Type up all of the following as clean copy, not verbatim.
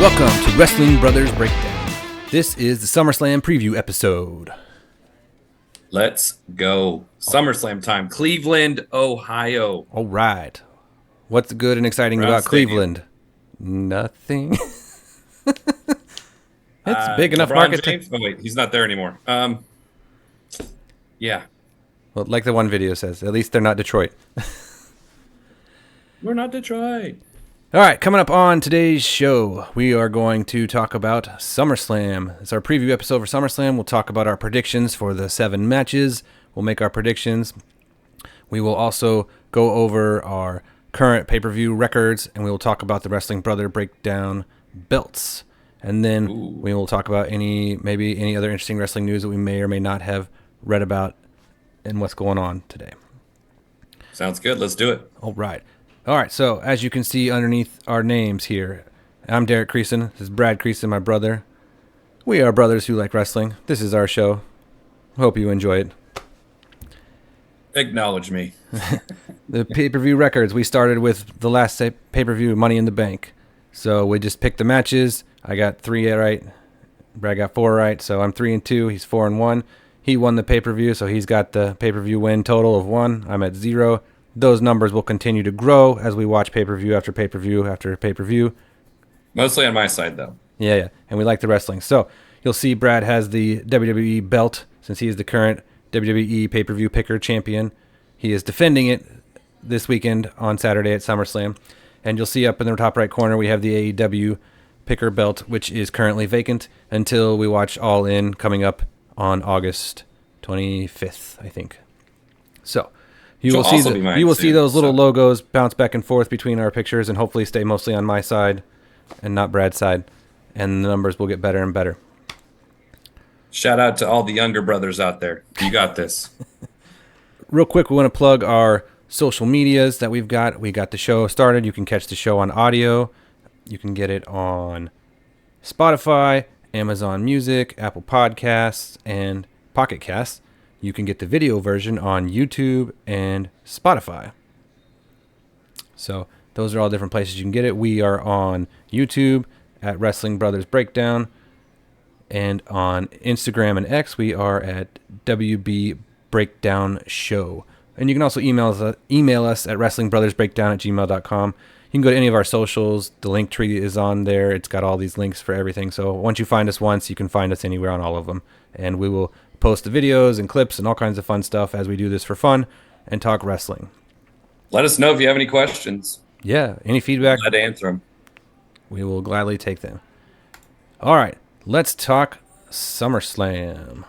Welcome to Wrestling Brothers Breakdown. This is the SummerSlam Preview episode. Let's go. SummerSlam time. Cleveland, Ohio. All right. What's good and exciting about Cleveland? Nothing. It's big enough market. Oh, wait, he's not there anymore. Yeah. Well, like the one video says, at least they're not Detroit. We're not Detroit. All right, coming up on today's show, we are going to talk about SummerSlam. It's our preview episode for SummerSlam. We'll talk about our predictions for the 7 matches. We'll make our predictions. We will also go over our current pay-per-view records, and we will talk about the Wrestling Brother Breakdown belts. And then we will talk about maybe any other interesting wrestling news that we may or may not have read about and what's going on today. Sounds good. Let's do it. All right. So as you can see underneath our names here, I'm Derek Creason. This is Brad Creason, my brother. We are brothers who like wrestling. This is our show. Hope you enjoy it. Acknowledge me. The pay-per-view records. We started with the last pay-per-view, Money in the Bank. So we just picked the matches. I got 3 right. Brad got 4 right. So I'm 3-2. He's 4-1. He won the pay-per-view, so he's got the pay-per-view win total of 1. I'm at 0. Those numbers will continue to grow as we watch pay-per-view after pay-per-view after pay-per-view. Mostly on my side, though. Yeah. And we like the wrestling. So you'll see Brad has the WWE belt since he is the current WWE pay-per-view picker champion. He is defending it this weekend on Saturday at SummerSlam. And you'll see up in the top right corner we have the AEW picker belt, which is currently vacant until we watch All In coming up on August 25th, I think. So you will see those little logos bounce back and forth between our pictures and hopefully stay mostly on my side and not Brad's side. And the numbers will get better and better. Shout out to all the younger brothers out there. You got this. Real quick, we want to plug our social medias that we've got. We got the show started. You can catch the show on audio. You can get it on Spotify, Amazon Music, Apple Podcasts, and Pocket Casts. You can get the video version on YouTube and Spotify. So those are all different places you can get it. We are on YouTube at Wrestling Brothers Breakdown. And on Instagram and X, we are at WB Breakdown Show. And you can also email us at wrestlingbrothersbreakdown@gmail.com. You can go to any of our socials. The link tree is on there. It's got all these links for everything. So once you find us once, you can find us anywhere on all of them. And we will post the videos and clips and all kinds of fun stuff as we do this for fun and talk wrestling. Let us know if you have any questions. Yeah, any feedback. Glad to answer them. We will gladly take them. All right, let's talk SummerSlam.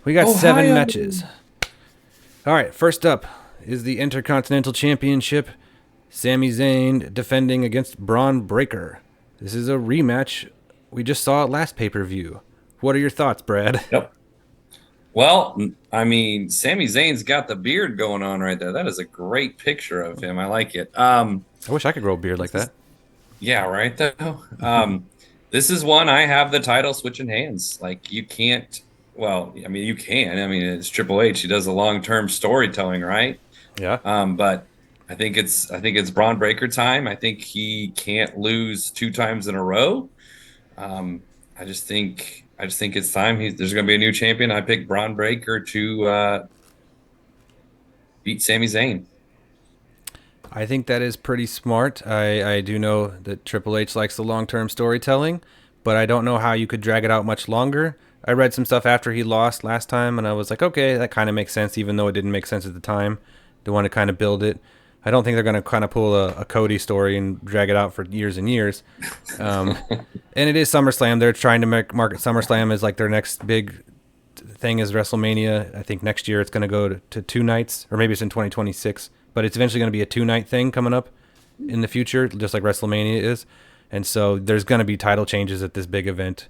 We got 7 matches. All right, first up is the Intercontinental Championship. Sami Zayn defending against Braun Breaker. This is a rematch. We just saw it last pay-per-view. What are your thoughts, Brad? Yep. Well, I mean, Sami Zayn's got the beard going on right there. That is a great picture of him. I like it. I wish I could grow a beard like that. Yeah, right, though. This is one I have the title switching hands. Like, you can't... Well, I mean, you can. I mean, it's Triple H. He does a long-term storytelling, right? Yeah. But I think it's Braun Breaker time. I think he can't lose 2 times in a row. I just think it's time. There's going to be a new champion. I picked Braun Breaker to beat Sami Zayn. I think that is pretty smart. I do know that Triple H likes the long-term storytelling, but I don't know how you could drag it out much longer. I read some stuff after he lost last time, and I was like, okay, that kind of makes sense, even though it didn't make sense at the time. They want to kind of build it. I don't think they're going to kind of pull a Cody story and drag it out for years and years. And it is SummerSlam. They're trying to market SummerSlam as like their next big thing is WrestleMania. I think next year it's going to go to 2 nights, or maybe it's in 2026. But it's eventually going to be a 2-night thing coming up in the future, just like WrestleMania is. And so there's going to be title changes at this big event.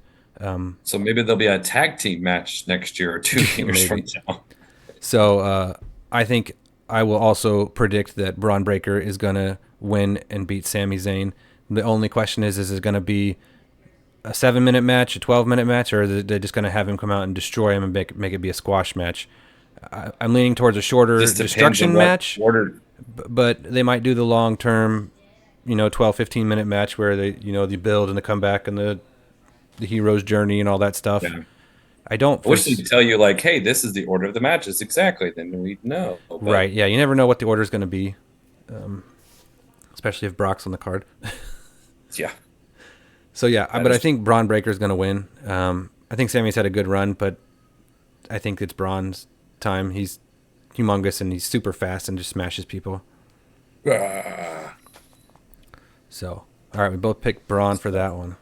So maybe there'll be a tag team match next year or 2 years from now. So I think I will also predict that Braun Breaker is going to win and beat Sami Zayn. The only question is it going to be a 7-minute match, a 12-minute match, or are they just going to have him come out and destroy him and make it be a squash match? I'm leaning towards a shorter destruction match, but they might do the long-term 12, 15-minute match where they build and the comeback and the hero's journey and all that stuff. Yeah. I don't I wish they'd tell you like, hey, this is the order of the matches exactly. Then we'd know. But right. Yeah, you never know what the order is going to be, especially if Brock's on the card. yeah, So yeah, that but I is think Braun Breaker's going to win. I think Sammy's had a good run, but I think it's Braun's time. He's humongous and he's super fast and just smashes people. So, all right, we both picked Braun for that one.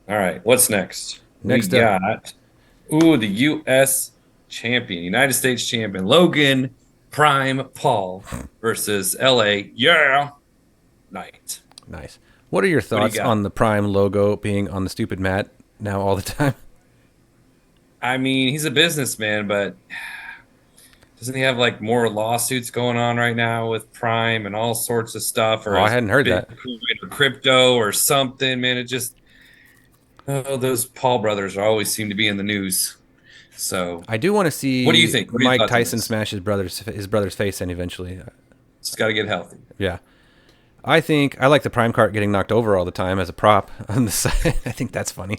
All right, what's next? Next We up, got the U.S. champion, United States champion, Logan Prime Paul versus L.A. Knight. nice. What are your What do you thoughts got? on the Prime logo being on the stupid mat now all the time? I mean, he's a businessman, but doesn't he have like more lawsuits going on right now with Prime and all sorts of stuff, Oh, or I his hadn't heard that. Bitcoin or crypto or something? Man, it just those Paul brothers always seem to be in the news. So, I do want to what do you see think? What are your Mike thoughts on Tyson this? smash his brother's face in eventually. Just got to get healthy. Yeah. I think I like the Prime cart getting knocked over all the time as a prop on the side. I think that's funny.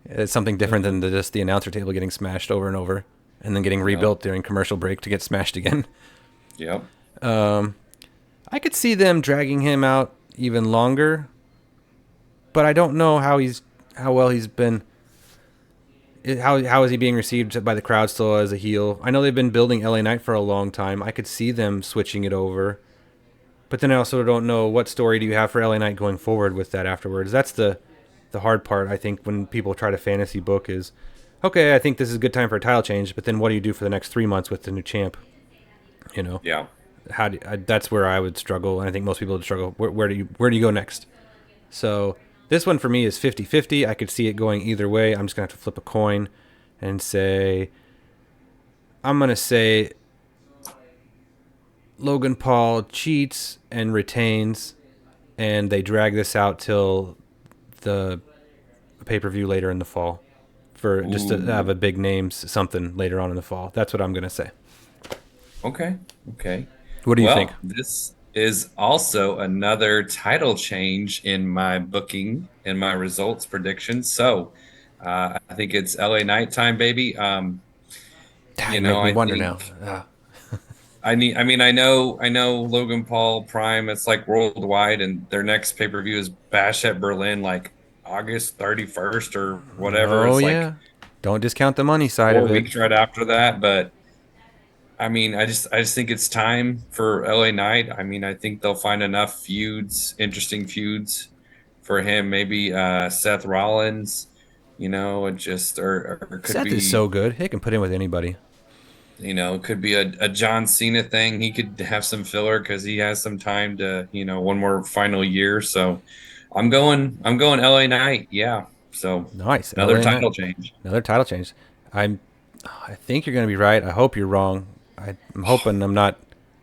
It's something different than just the announcer table getting smashed over and over and then getting rebuilt during commercial break to get smashed again. Yep. I could see them dragging him out even longer, but I don't know how well he's been. How is he being received by the crowd still as a heel? I know they've been building LA Knight for a long time. I could see them switching it over, but then I also don't know what story do you have for LA Knight going forward with that afterwards. That's the hard part, I think, when people try to fantasy book is, okay, I think this is a good time for a title change, but then what do you do for the next 3 months with the new champ? Yeah. That's where I would struggle, and I think most people would struggle. Where do you go next? So this one for me is 50-50. I could see it going either way. I'm just going to have to flip a coin and say, I'm going to say Logan Paul cheats and retains, and they drag this out till the pay-per-view later in the fall for just to have a big names something later on in the fall. That's what I'm going to say. Okay. Okay. What do you think? This is also another title change in my booking and my results prediction. So I think it's LA Night time, baby. You make me I wonder think now. I know Logan Paul Prime, it's like worldwide, and their next pay-per-view is Bash at Berlin, like August 31st or whatever. Oh It's yeah. like Don't discount the money side 4 weeks of it. right after that. But I just think it's time for LA Knight. I mean, I think they'll find enough feuds, interesting feuds for him. Maybe Seth Rollins, or it could Seth is be, so good. He can put in with anybody. it could be a John Cena thing. He could have some filler because he has some time to, one more final year. So I'm going LA Knight. Yeah. So Nice. another LA Knight. title change. Another title change. I think you're going to be right. I hope you're wrong. I'm hoping I'm not.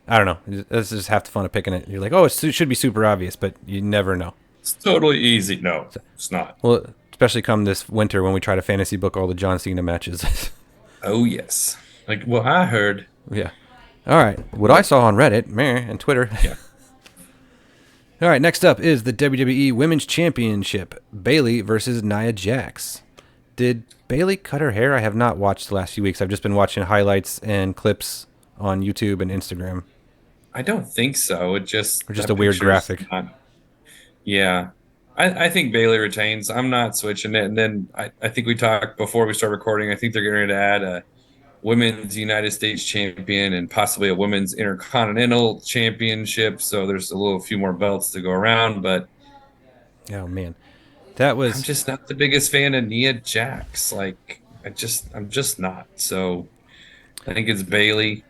I don't know. This is half the fun of picking it. You're like, oh, it should be super obvious, but you never know. It's totally easy. No, it's not. Well, especially come this winter when we try to fantasy book all the John Cena matches. Oh, yes. Like, well, I heard. Yeah. All right. What I saw on Reddit, meh, and Twitter. Yeah. All right. Next up is the WWE Women's Championship: Bayley versus Nia Jax. Did Bayley cut her hair? I have not watched the last few weeks. I've just been watching highlights and clips on YouTube and Instagram. I don't think so. It just Or just that a weird picture's graphic. Yeah. I think Bailey retains. I'm not switching it. And then I think we talked before we start recording. I think they're going to add a women's United States champion and possibly a women's intercontinental championship. So there's a few more belts to go around. But Oh man, that I'm was. just not the biggest fan of Nia Jax. Like I'm just not. So I think it's Bailey.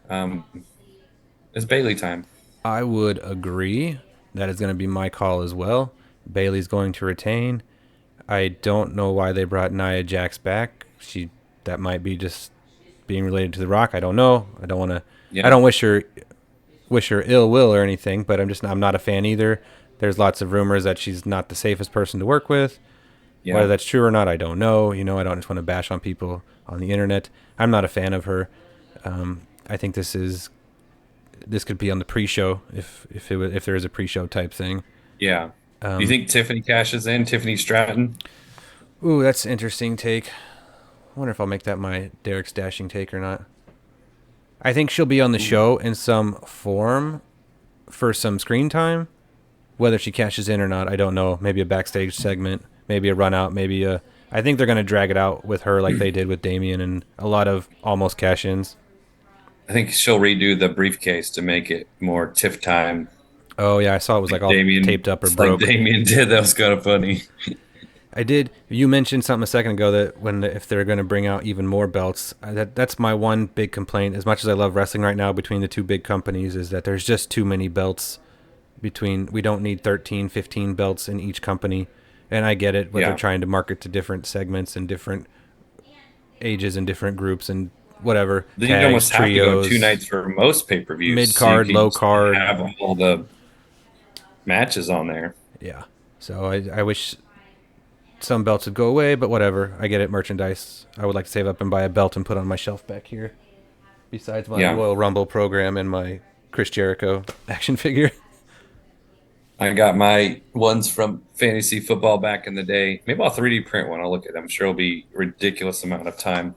Um, it's Bailey time. I would agree. That is going to be my call as well. Bayley's going to retain. I don't know why they brought Nia Jax back. That might be just being related to The Rock. I don't know. I don't want to. I Yeah. don't wish her ill will or anything, but I'm not a fan either. There's lots of rumors that she's not the safest person to work with. Whether Yeah. that's true or not, I don't know. I don't just want to bash on people on the internet. I'm not a fan of her. I think this could be on the pre-show if there is a pre-show type thing. Yeah. Do you Um, think Tiffany Cash is in? Tiffany Stratton? ooh, that's an interesting take. I wonder if I'll make that my Derek's dashing take or not. I think she'll be on the Ooh. show in some form for some screen time. Whether she cashes in or not, I don't know. Maybe a backstage segment, maybe a run out, maybe a. I think they're going to drag it out with her like they did with Damien and a lot of almost cash ins. I think she'll redo the briefcase to make it more Tiff time. Oh, yeah, I saw it was like all taped up or It's like broke. Damien did. That was kind of funny. I did. You mentioned something a second ago that if they're going to bring out even more belts, that's my one big complaint. As much as I love wrestling right now between the two big companies, is that there's just too many belts between. We don't need 13, 15 belts in each company. And I get it, what they're Yeah. trying to market to different segments and different ages and different groups and whatever, Then you'd tags, almost have to go two trios, nights for most pay-per-views mid so you card, low can card. have all the matches on there. Yeah. So I wish some belts would go away, but whatever. I get it. Merchandise. I would like to save up and buy a belt and put on my shelf back here. Besides my Yeah. Royal Rumble program and my Chris Jericho action figure. I got my ones from fantasy football back in the day. Maybe I'll 3D print one. I'll look at them. I'm sure it'll be a ridiculous amount of time.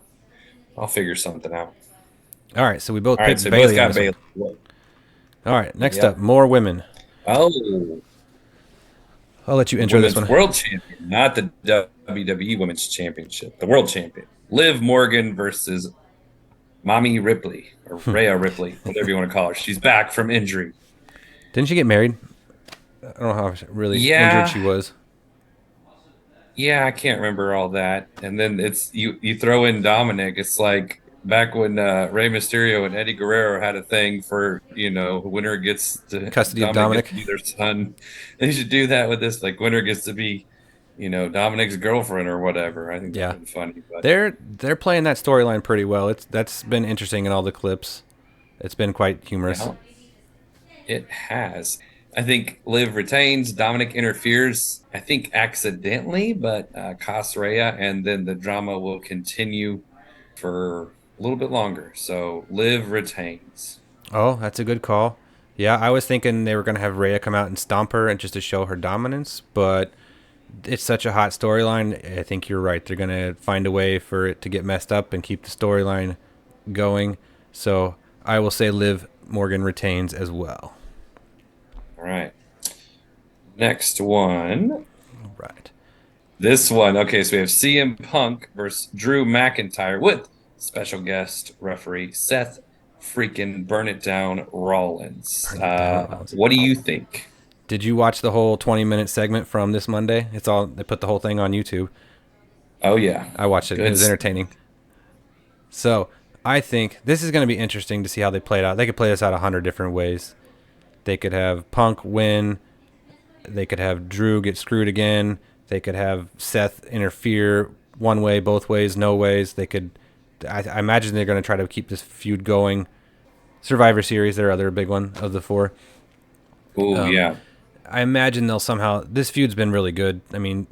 I'll figure something out. All right, so we both All right, picked so we both Bailey on got this one. Bailey. All right, next up, Yep. more women. Oh, I'll let you the intro this women's one. world champion, not the WWE Women's Championship. The world champion, Liv Morgan versus Mommy Ripley or Rhea Ripley, whatever you want to call her. She's back from injury. Didn't she get married? I don't know how really injured Yeah, she was. yeah, I can't remember all that. And then it's you throw in Dominic. It's like back when Rey Mysterio and Eddie Guerrero had a thing for winner gets to Custody of Dominic gets to Dominic. be their son. They should do that with this. Like winner gets to be Dominic's girlfriend or whatever. I think that Yeah. would be funny. But They're playing that storyline pretty well. That's been interesting in all the clips. It's been quite humorous. yeah, it has. I think Liv retains. Dominic interferes. I think accidentally, but costs Rhea, and then the drama will continue for a little bit longer. So Liv retains. Oh, that's a good call. Yeah, I was thinking they were going to have Rhea come out and stomp her and just to show her dominance, but it's such a hot storyline. I think you're right. They're going to find a way for it to get messed up and keep the storyline going. So I will say Liv Morgan retains as well. All right. Next one. All right. This one. Okay, so we have CM Punk versus Drew McIntyre with special guest referee Seth freaking Burn It Down Rollins. Burn It Down Rollins. What do you think? Did you watch the whole 20-minute segment from this Monday? They put the whole thing on YouTube. Oh yeah, I watched it. good. It was entertaining. So I think this is going to be interesting to see how they play it out. They could play this out 100 different ways. They could have Punk win. They could have Drew get screwed again. They could have Seth interfere one way, both ways, no ways. They could. I imagine they're going to try to keep this feud going. Survivor Series, their other big one of the four. Oh yeah. I imagine they'll somehow. This feud's been really good. I mean,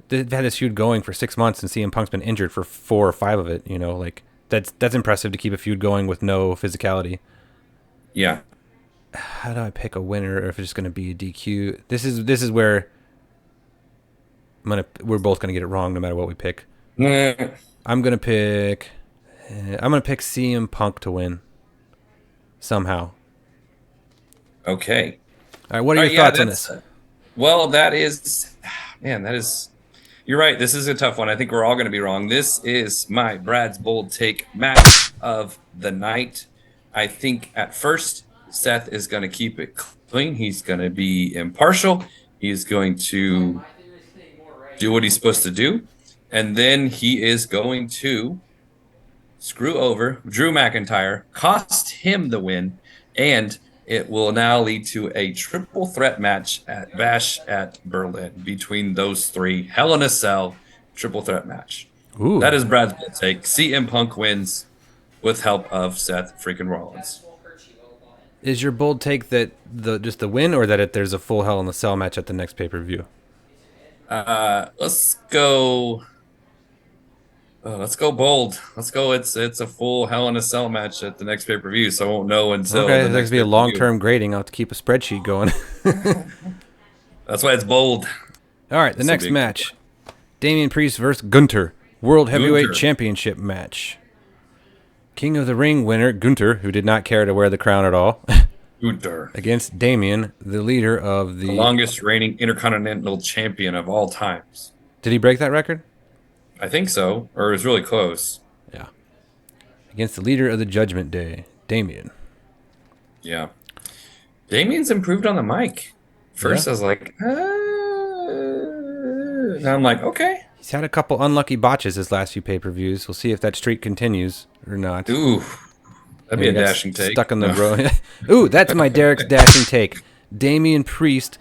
they've had this feud going for 6 months, and CM Punk's been injured for 4 or 5 of it. Like that's impressive to keep a feud going with no physicality. Yeah. How do I pick a winner, or if it's just going to be a DQ? This is where we're both going to get it wrong no matter what we pick. I'm going to pick CM Punk to win somehow. Okay. All right, what are your thoughts on this? Well, that is, man, you're right. This is a tough one. I think we're all going to be wrong. This is my Brad's bold take match of the night. I think at first, Seth is going to keep it clean. He's going to be impartial. He's going to do what he's supposed to do. And then he is going to screw over Drew McIntyre, cost him the win, and it will now lead to a triple threat match at Bash at Berlin between those three. Hell in a Cell triple threat match. Ooh. That is Brad's bold take. CM Punk wins with help of Seth freaking Rollins. Is your bold take that just the win, or that there's a full Hell in a Cell match at the next pay-per-view? Let's go. Let's go bold. Let's go. It's a full Hell in a Cell match at the next pay per view, so I won't know until Okay, the there's next going to be a pay-per-view. long-term grading. I'll have to keep a spreadsheet going. That's why it's bold. All right, the This will next be a match. Damian Priest versus Gunter. World Heavyweight Gunther. Championship match. King of the Ring winner, Gunter, who did not care to wear the crown at all, Gunther, against Damian, the leader of the the... longest reigning Intercontinental Champion of all times. Did he break that record? I think so, or it was really close. Yeah. Against the leader of the Judgment Day, Damian. Yeah. Damien's improved on the mic. First, Yeah. I was like, now I'm like, okay. He's had a couple unlucky botches his last few pay-per-views. We'll see if that streak continues or not. Ooh, that'd be He a got dashing take. Stuck on the No. road. Ooh, that's my Derek's dashing take. Damian Priest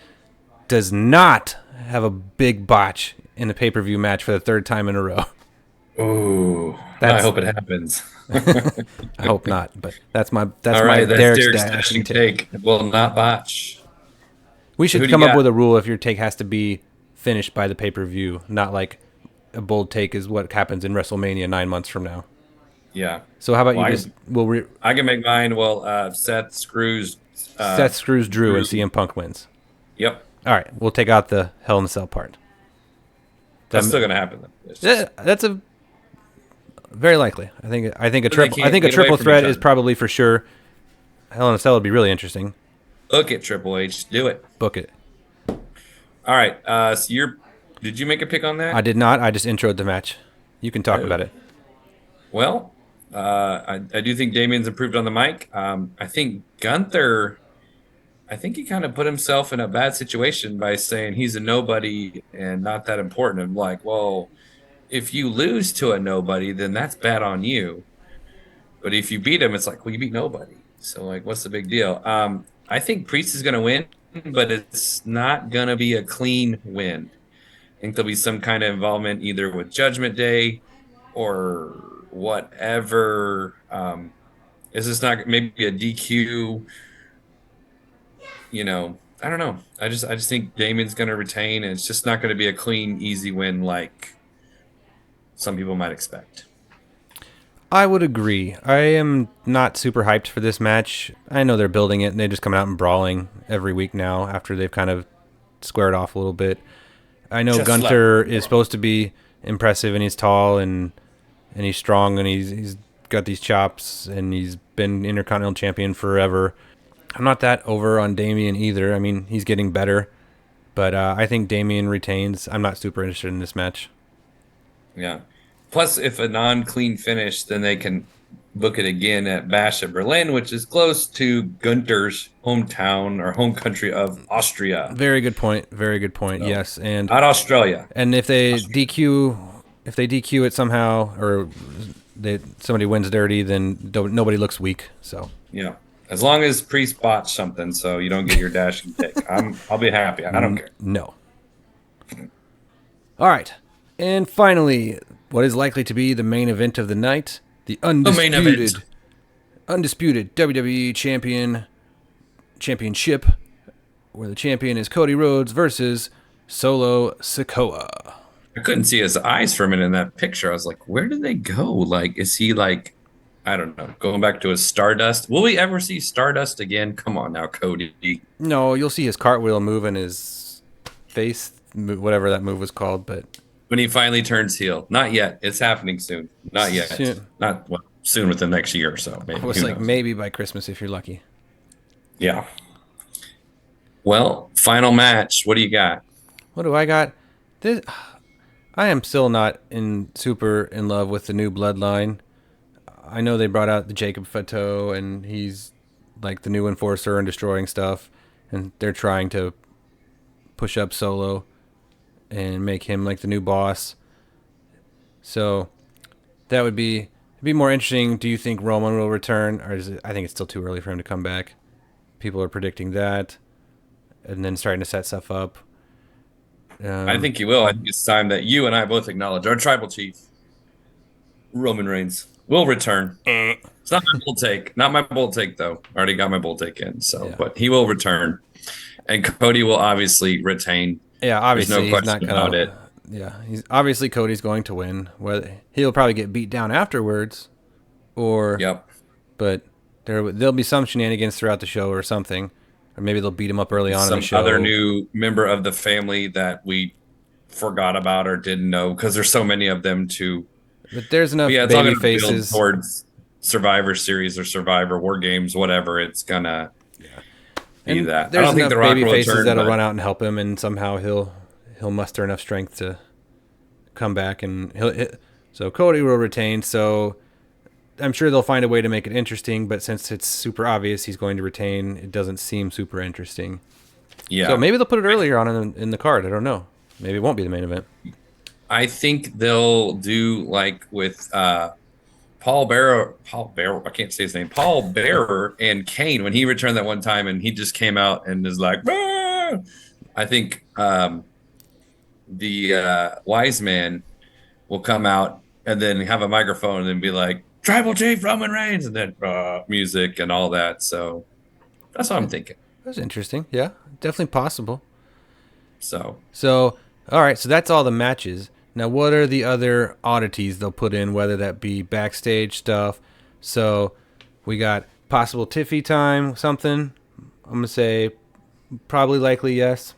does not have a big botch in the pay-per-view match for the third time in a row. Ooh, That's- I hope it happens. I hope not, but that's my All right, my that's Derek's Derek's dashing dashing take. take. Will not botch. We Who should do you come up got? with a rule if your take has to be finished by the pay-per-view, not like a bold take is what happens in WrestleMania 9 months from now. Yeah, So how about Well, you just I can make mine. Well, Seth screws. Seth screws Drew and Drew. CM Punk wins. Yep, All right, we'll take out the Hell in a Cell part. that's still gonna happen. It's just- Yeah, that's a very likely. I think a They triple. I can't think a get away triple from threat each is other. probably for sure. Hell in a Cell would be really interesting. Look at Triple H. Do it. Book it. All right. So did you make a pick on that? I did not. I just introed the match. You can talk Oh. about it. Well, I do think Damien's improved on the mic. I think Gunther, I think he kind of put himself in a bad situation by saying he's a nobody and not that important. I'm like, well, if you lose to a nobody, then that's bad on you. But if you beat him, it's like, well, you beat nobody. So, like, what's the big deal? I think Priest is going to win, but it's not going to be a clean win. I think there'll be some kind of involvement either with Judgment Day or whatever. Is this not maybe a DQ? I don't know. I just think Damien's going to retain, and it's just not going to be a clean, easy win like some people might expect. I would agree. I am not super hyped for this match. I know they're building it, and they just come out and brawling every week now after they've kind of squared off a little bit. I know Just Gunther is supposed to be impressive, and he's tall, and he's strong, and he's got these chops, and he's been Intercontinental Champion forever. I'm not that over on Damian either. I mean, he's getting better, but I think Damian retains. I'm not super interested in this match. Yeah. Plus, if a non-clean finish, then they can book it again at Bash at Berlin, which is close to Gunther's hometown or home country of Austria, Very good point. Very good point. So- Yes, and not Australia. if they DQ it somehow, or somebody wins dirty, then nobody looks weak. So Yeah. As long as Priest botched something, so you don't get your dashing pick, I'll be happy. I don't care. no. All right, and finally, what is likely to be the main event of the night: the main event. undisputed WWE championship, where the champion is Cody Rhodes versus Solo Sikoa. I couldn't see his eyes for a minute in that picture. I was like, where did they go? Like, is he like, I don't know, going back to his Stardust? Will we ever see Stardust again? Come on now, Cody. No, you'll see his cartwheel move and his face, whatever that move was called, but When he finally turns heel. Not yet. It's happening soon. Not yet. Soon. Not well, soon within the next year or so. Maybe. I was Who like, knows? maybe by Christmas if you're lucky. Yeah. Well, final match. What do you got? What do I got? This, I am still not super in love with the new bloodline. I know they brought out the Jacob Fatu, and he's like the new enforcer and destroying stuff, and they're trying to push up Solo and make him like the new boss. So that would be more interesting. Do you think Roman will return, or I think it's still too early for him to come back. People are predicting that, and then starting to set stuff up. I think you will. I think it's time that you and I both acknowledge our tribal chief, Roman Reigns, will return. It's not my bold take. Not my bold take, though. I already got my bold take in. So, Yeah. But he will return. And Cody will obviously retain. Yeah, obviously no he's not question gonna. about it. Yeah, he's obviously Cody's going to win. Whether he'll probably get beat down afterwards, or Yep. but there'll be some shenanigans throughout the show or something, Or maybe they'll beat him up early on in the some show. other new member of the family that we forgot about or didn't know because there's so many of them too. But there's enough Yeah, it's all baby going to build faces. towards Survivor Series or Survivor War Games, whatever. It's gonna be And that. I there's don't think enough The Rock baby will faces return, that'll but run out and help him, and somehow he'll muster enough strength to come back, and so Cody will retain. So I'm sure they'll find a way to make it interesting, but since it's super obvious he's going to retain, it doesn't seem super interesting. yeah. So maybe they'll put it earlier on in the card. I don't know. Maybe it won't be the main event. I think they'll do like with Paul Bearer, I can't say his name, Paul Bearer and Kane when he returned that one time and he just came out and is like, "Ah!" I think the wise man will come out and then have a microphone and then be like, Tribal Chief Roman Reigns, and then music and all that. So that's what I'm thinking. That's interesting. Yeah, definitely possible. So All right, so that's all the matches. Now, what are the other oddities they'll put in, whether that be backstage stuff? So we got possible Tiffy time, something. I'm going to say probably likely yes.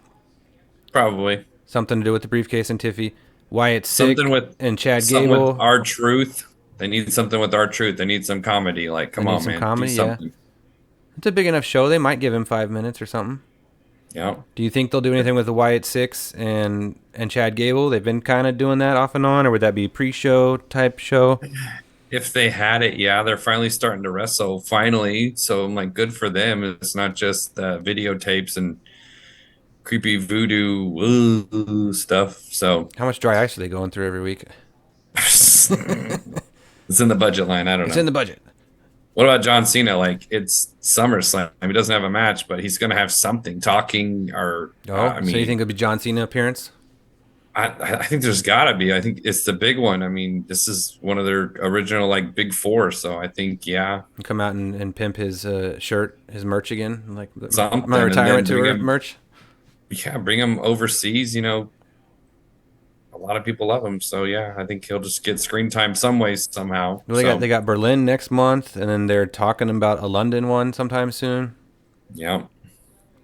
probably Something to do with the briefcase and Tiffy. Wyatt Sick something with and Chad something Gable. with R-Truth. They need something with R-Truth. They need some comedy. Like, come on, man. Comedy, do something. yeah. It's a big enough show. They might give him 5 minutes or something. Yeah. Do you think they'll do anything with the Wyatt Six and Chad Gable? They've been kind of doing that off and on, or would that be pre-show type show? If they had it, yeah, they're finally starting to wrestle. Finally, so I'm like, good for them. It's not just videotapes and creepy voodoo stuff. So How much dry ice are they going through every week? it's in the budget line. I don't It's know. in the budget. What about John Cena? Like, it's SummerSlam. He doesn't have a match, but he's going to have something talking or. So you think it'll be John Cena appearance? I think there's got to be. I think it's the big one. I mean, this is one of their original like big four. So I think Come out and pimp his shirt, his merch again, like something. my retirement tour him, merch. Yeah, bring him overseas. You know, a lot of people love him. So yeah, I think he'll just get screen time some ways somehow. Well, they got Berlin next month, and then they're talking about a London one sometime soon. Yeah.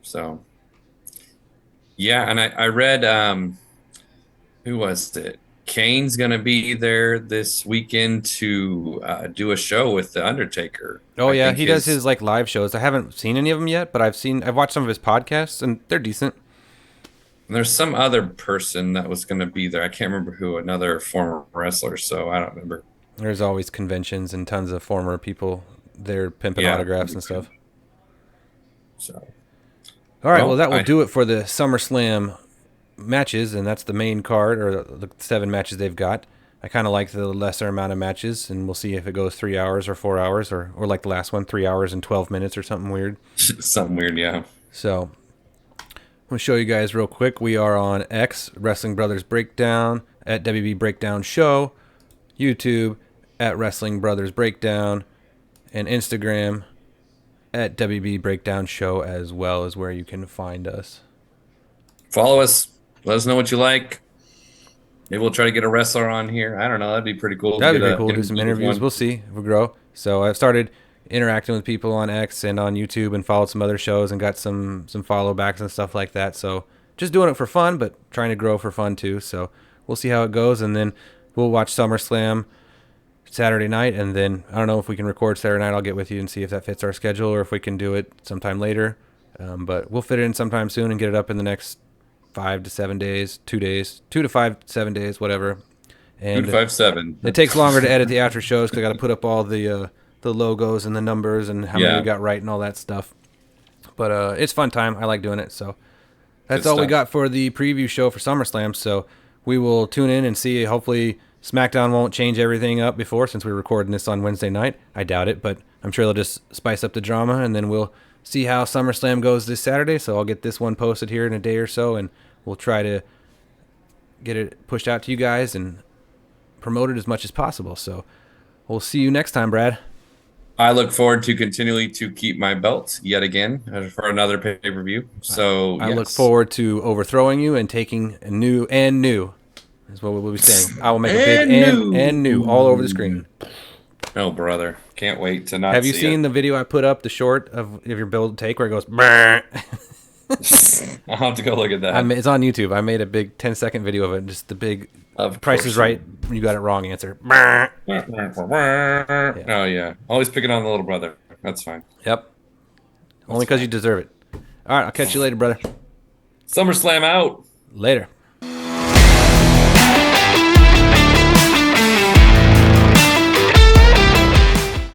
So yeah, and I read who was it? Kane's going to be there this weekend to do a show with the Undertaker. Oh yeah, he does his like live shows. I haven't seen any of them yet, but I've watched some of his podcasts, and they're decent. And there's some other person that was going to be there. I can't remember who, another former wrestler, so I don't remember. There's always conventions and tons of former people there pimping autographs and stuff. So, all right, well that will do it for the SummerSlam matches, and that's the main card, or the 7 matches they've got. I kind of like the lesser amount of matches, and we'll see if it goes 3 hours or 4 hours, or like the last one, 3 hours and 12 minutes or something weird. Something weird, yeah. So I'm going to show you guys real quick. We are on X, Wrestling Brothers Breakdown, at WB Breakdown Show, YouTube, at Wrestling Brothers Breakdown, and Instagram, at WB Breakdown Show as well is where you can find us. Follow us. Let us know what you like. Maybe we'll try to get a wrestler on here. I don't know. That'd be pretty cool. That'd be pretty cool. Do some interviews. We'll see if we grow. So I've started interacting with people on X and on YouTube and followed some other shows and got some follow backs and stuff like that. So just doing it for fun, but trying to grow for fun too. So we'll see how it goes. And then we'll watch SummerSlam Saturday night. And then I don't know if we can record Saturday night. I'll get with you and see if that fits our schedule or if we can do it sometime later. But we'll fit it in sometime soon and get it up in the next 5 to 7 days, 2 days, 2 to 5, 7 days, whatever. And 2 to 5, 7. It takes longer to edit the after shows because I got to put up all the logos and the numbers and how many we got right and all that stuff. But it's fun time. I like doing it. So that's all we got for the preview show for SummerSlam. So we will tune in and see. Hopefully SmackDown won't change everything up before, since we're recording this on Wednesday night. I doubt it, but I'm sure they'll just spice up the drama, and then we'll see how SummerSlam goes this Saturday. So I'll get this one posted here in a day or so, and we'll try to get it pushed out to you guys and promote it as much as possible. So we'll see you next time, Brad. I look forward to continually to keep my belt yet again for another pay-per-view. So I look forward to overthrowing you and taking a new is what we'll be saying. I will make a big and new all over the screen. Oh, brother. Can't wait to not Have you see seen it. the video I put up, the short of your build take where it goes, "Brr." I'll have to go look at that. It's on YouTube. I made a big 10-second video of it, just the big Of Price course is Right, you got it wrong answer. Brr. Oh, yeah. Always picking on the little brother. That's fine. Yep. Only because you deserve it. All right, I'll catch you later, brother. SummerSlam out. Later.